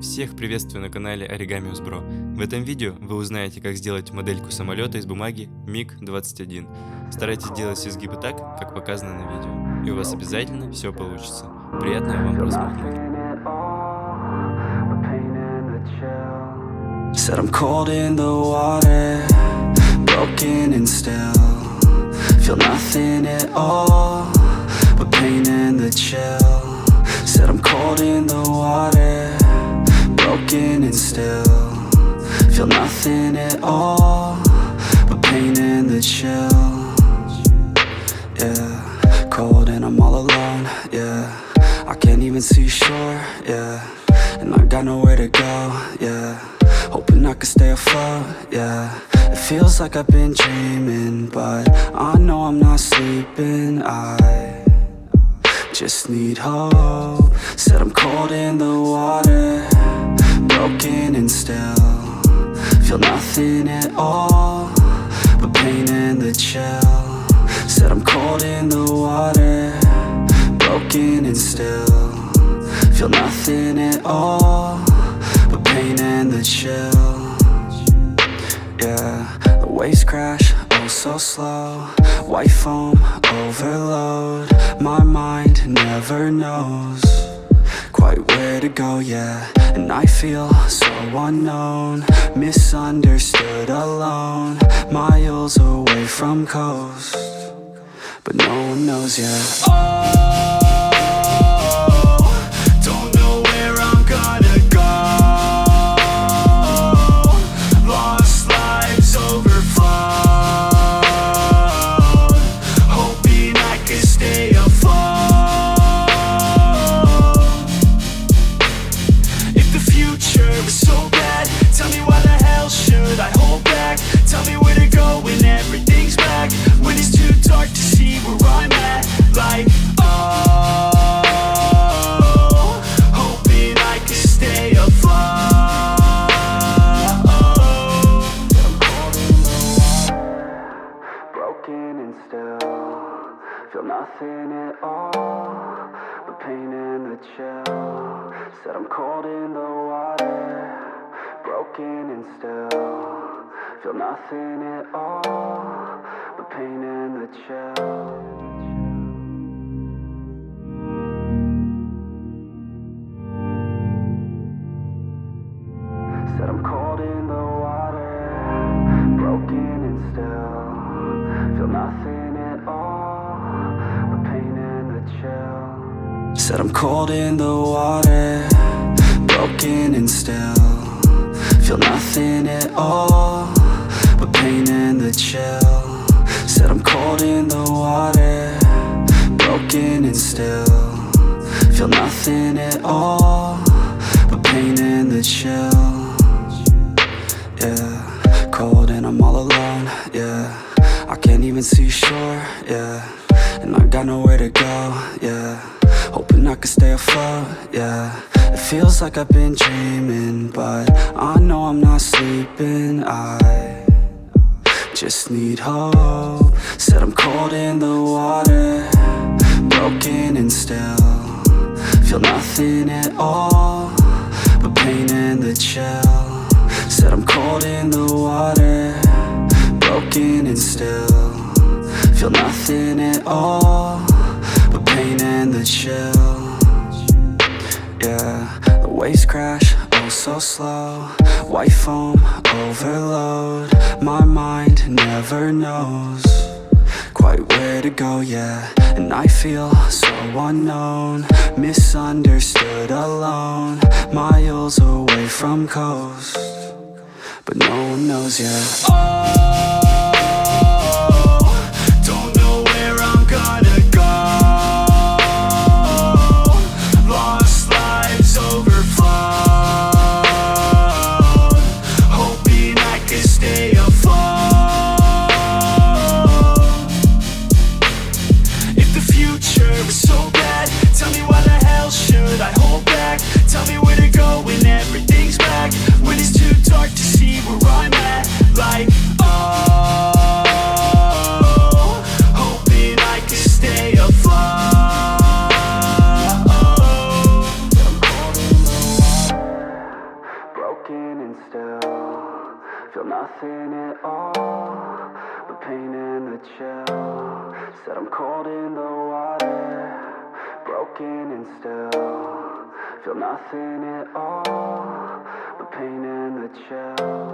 Всех приветствую на канале Оригами. В этом видео вы узнаете, как сделать модельку самолета из бумаги МиГ-21. Старайтесь делать изгибы так, как показано на видео, и у вас обязательно все получится. Приятного вам просмотра. Said I'm cold in the water, broken and still feel nothing at all but pain and the chill. Said I'm cold in the water, broken and still feel nothing at all but pain and the chill. Yeah, cold and I'm all alone. Yeah, I can't even see shore. Yeah, and I got nowhere to go. Yeah, hoping I could stay afloat, yeah. It feels like I've been dreaming, but I know I'm not sleeping. I just need hope. Said I'm cold in the water, broken and still feel nothing at all but pain and the chill. Said I'm cold in the water, broken and still feel nothing at all but pain and the chill. Yeah, the waves crash, oh so slow. White foam, overload. My mind never knows quite where to go, yeah. And I feel so unknown, misunderstood, alone. Miles away from coast, but no one knows, yeah. Don't know where I'm gonna go. Lost lives overflowed, hoping I can stay afloat. If the future is so bad, tell me why the hell should I hold back? Tell me where to go when everything's back, when it's too dark to see where I'm at. Like, oh, hoping I can stay afloat. Broken and still feel nothing at all but pain and the chill. Said I'm cold in the water, broken and still feel nothing at all but pain and the chill. Said I'm cold in the water, broken and still feel nothing at all but pain and the chill. Said I'm cold in the water, broken and still feel nothing at all but pain and the chill. Said I'm cold in the water, broken and still feel nothing at all but pain and the chill. Yeah, cold and I'm all alone. Yeah, I can't even see shore. Yeah, and I got nowhere to go. Yeah, hoping I could stay afloat. Yeah, it feels like I've been dreaming, but I know I'm not sleeping. I just need hope. Said I'm cold in the water, broken and still feel nothing at all but pain and the chill. Said I'm cold in the water, broken and still feel nothing at all but pain and the chill. Yeah, the waves crash, oh so slow. White foam, overload. My mind never knows quite where to go, yeah. And I feel so unknown, misunderstood, alone. Miles away from coast, but no one knows, yeah. Don't know where I'm gonna go. Lost lives overflowed, hoping I can stay afloat. If the future is so bad, tell me why the hell should I hold back? Tell me where to go when everything's back, when it's too dark to see where I'm at. Like, oh, Feel nothing at all but pain and the chill. Said I'm cold in the water, broken and still. Feel nothing at all but pain and the chill.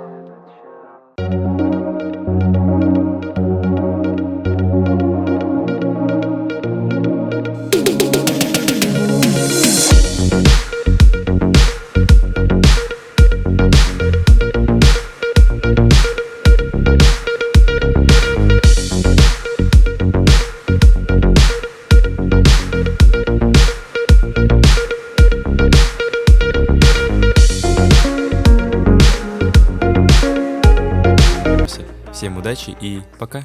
Всем удачи и пока!